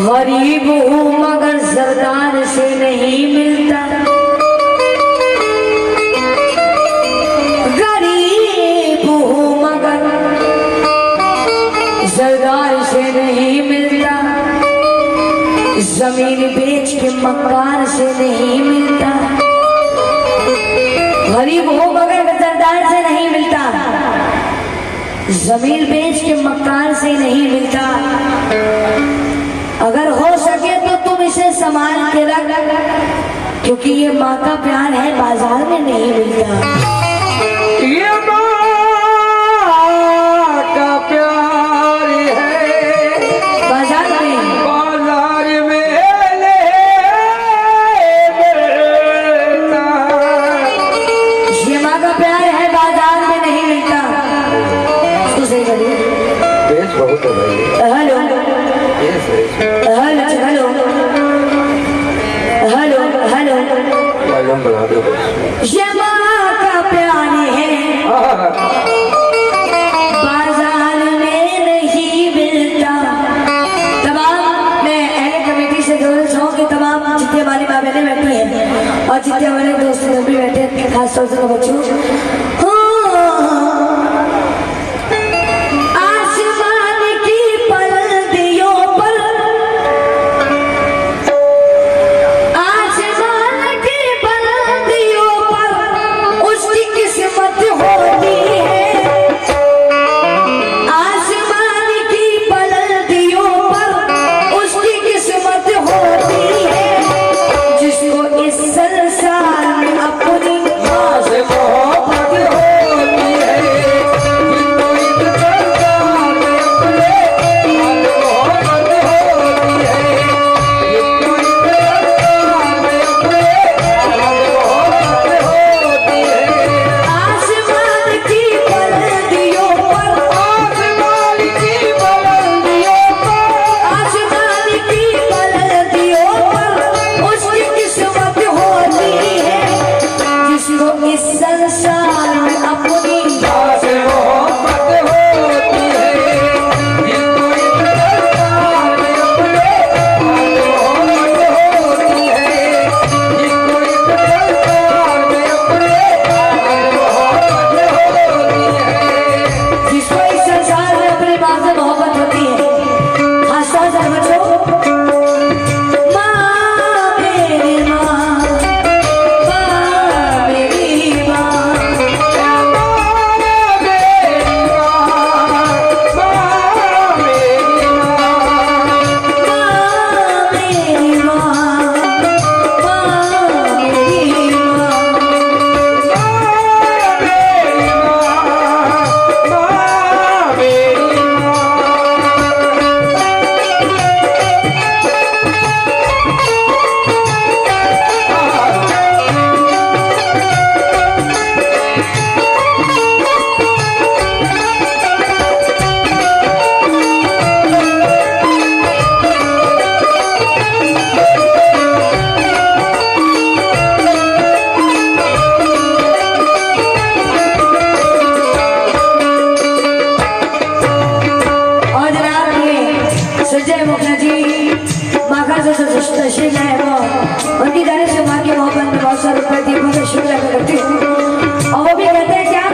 गरीब हूँ मगर सरदार से नहीं मिलता, गरीब हूँ मगर सरदार से नहीं मिलता, जमीन बेच के मकान से नहीं मिलता। गरीब हूँ मगर सरदार से नहीं मिलता, जमीन बेच के मकान से नहीं मिलता। अगर हो सके तो तुम इसे संभाल के रख, क्योंकि ये माँ का प्यार है, बाजार में नहीं मिलता। ये माँ का प्यार है बाजार में नहीं मिलता। ये माँ का प्यार है, बाजार में नहीं मिलता। इसको सही करिए। बेस बहुत हो भाई। Hello hello hello hello hello, मालूम बना दो। ये माँ का प्यार है, बाजार में नहीं मिलता। तमाम मैं एन कमेटी से गुजारिश हूँ कि तमाम जितने हमारी माँ बहनें बैठी हैं और जितने हमारे दोस्त भी बैठे हैं, खासतौर से बच्चों, उनकी जाने से माँ की मोहब्बत में बहुत सारे रुपए दिए, बहुत शुक्रिया करती हूँ। और वो भी कहते हैं क्या,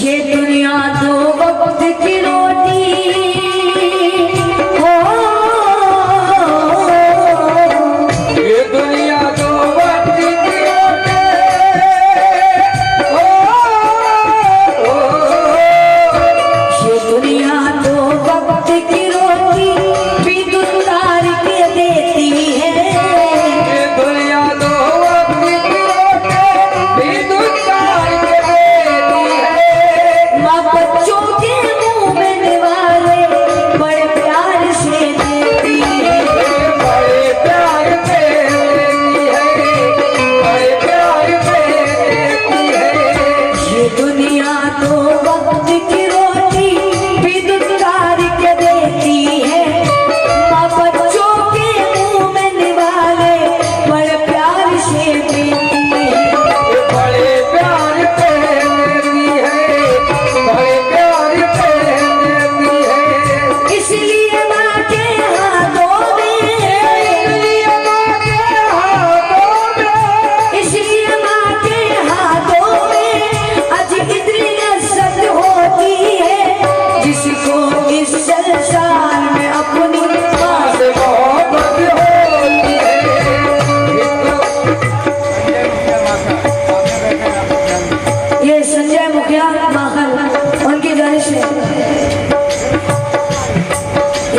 ये दुनिया दो वक्त की रोटी हो, ये दुनिया दो वक्त की रोटी हो, ये दुनिया दो वक्त की रोटी भी दुनिया के देती है। ये दुनिया दो वक्त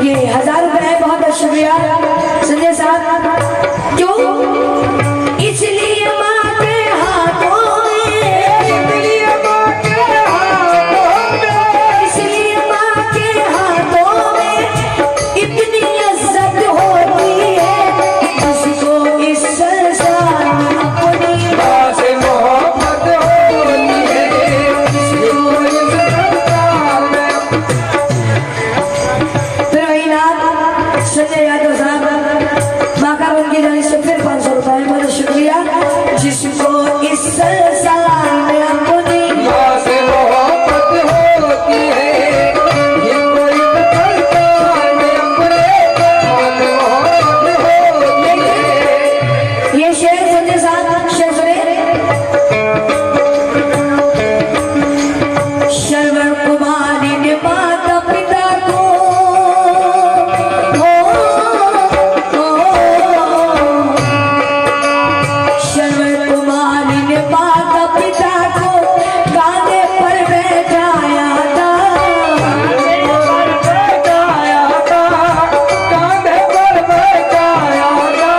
ये 1000 रुपए है, बहुत बहुत शुक्रिया संजय साहब। क्यों? इसलिए माँ के हाथों में, इसलिए माँ के हाथों में, इसलिए माँ के हाथों में इतनी लज्जत होती है, जिसको इस संसार में अपनी माँ से मोहब्बत होती है, जिसको इस संसार में। फिर वही नाम संजय यादव साहब, माँ का उनकी जाने से फिर 500 रुपए, बहुत शुक्रिया। जिसको इस संसार में अपनी माँ से मोहब्बत होती है, जिसको इस संसार में अपने माँ से मोहब्बत होती है। ये शेर संजय साहब, शेर सुने। शर्वण कुमारी ने माता पिता को शर्वण कुमारी ने माता पिता को कांधे पर बैठाया था, बैठाया था, कांधे पर बैठाया था,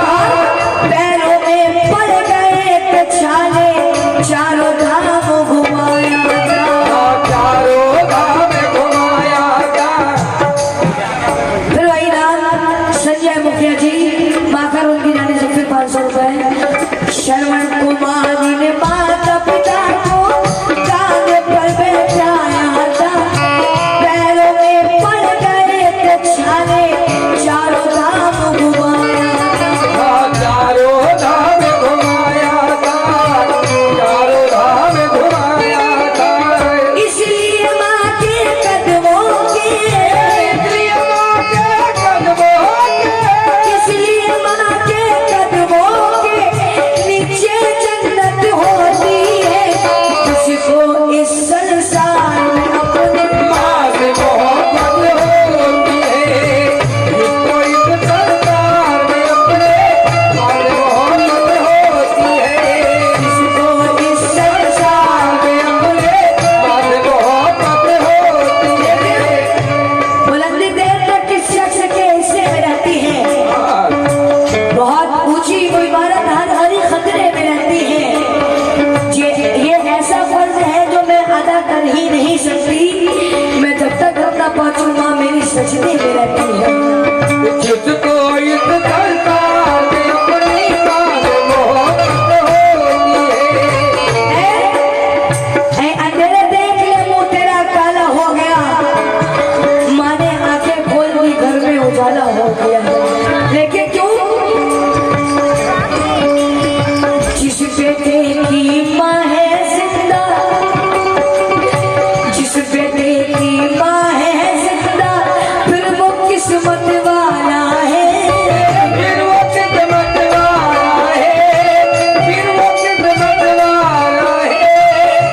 पैरों में पड़ गए थे छाले, चारों धाम घुमाया था। चारों धाम घुमाया था। फिर वही नाम संजय मुखिया जी, माकर उनकी जाने से फिर 500 रुपए। श्रवण कुमारी ने माता पिता को कांधे पर बैठाया था, पैरों में पड़ गए थे छाले, चारों धाम घुमाया था। चारों धाम घुमाया था, चारों धाम घुमाया था। इसलिए माँ के कदमों के, इसलिए माँ के कदमों के, इसलिए माँ के कदमों के नीचे जन्नत होती है, जिसको इस संसार में अपने माँ से मोहब्बत होती है, जिसको इस संसार में अपने माँ से मोहब्बत होती है, जिसको इस संसार में अपने माँ से मोहब्बत होती है। बुलंदी देर तक किस शख्स के हिस्से में रहती है, बहुत ऊंची कोई इमारत हरी खतरे में रहती है। ये ऐसा फर्ज है जो मैं अदा कर ही नहीं सकती, मैं जब तक अपना पहुंचू माँ मेरी सजदे में रहती है। जिसको इस संसार में अपनी माँ से मोहब्बत होती है। ऐ अंधेरे देख ले मुंह तेरा काला हो गया, माँ ने आंखें खोल दी घर में उजाला हो गया। लेकिन क्यों? जिस बेटे की माँ है जिंदा, जिस बेटे की माँ है जिंदा, फिर वो किस्मत वाला है। फिर वो किस्मत वाला है, फिर वो किस्मत वाला है।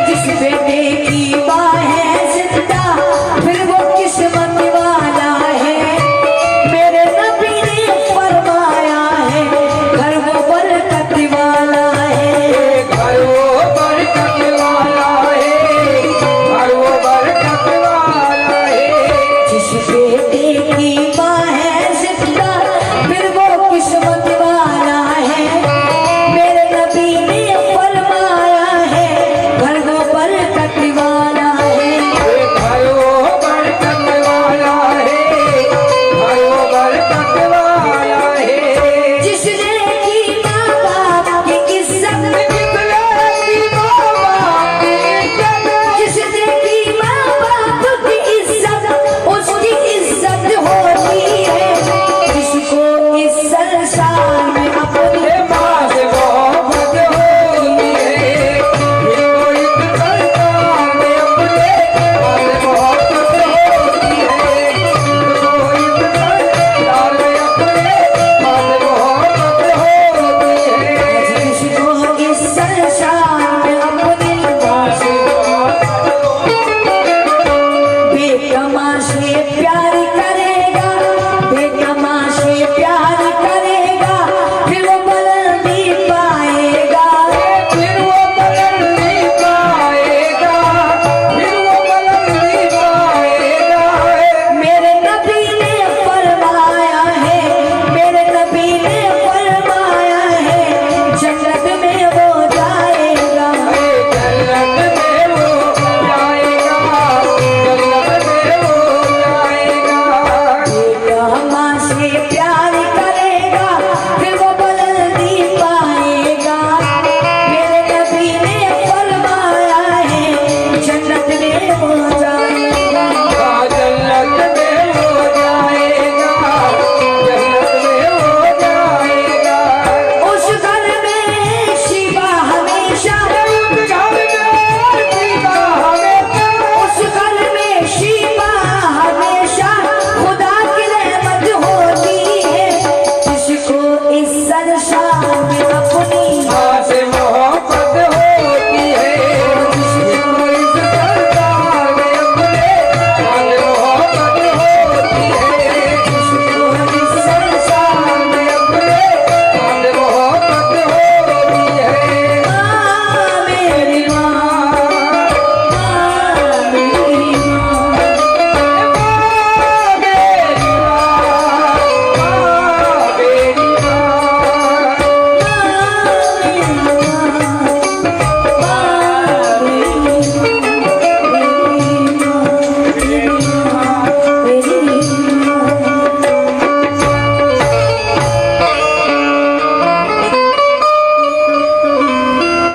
जिस बेटे की माँ है जिंदा, फिर वो किस्मत वाला है। मेरे नबी ने फरमाया है, घर वो बरकत वाला है। घर वो बरकत वाला है, घर वो बरकत वाला है। जिस बेटे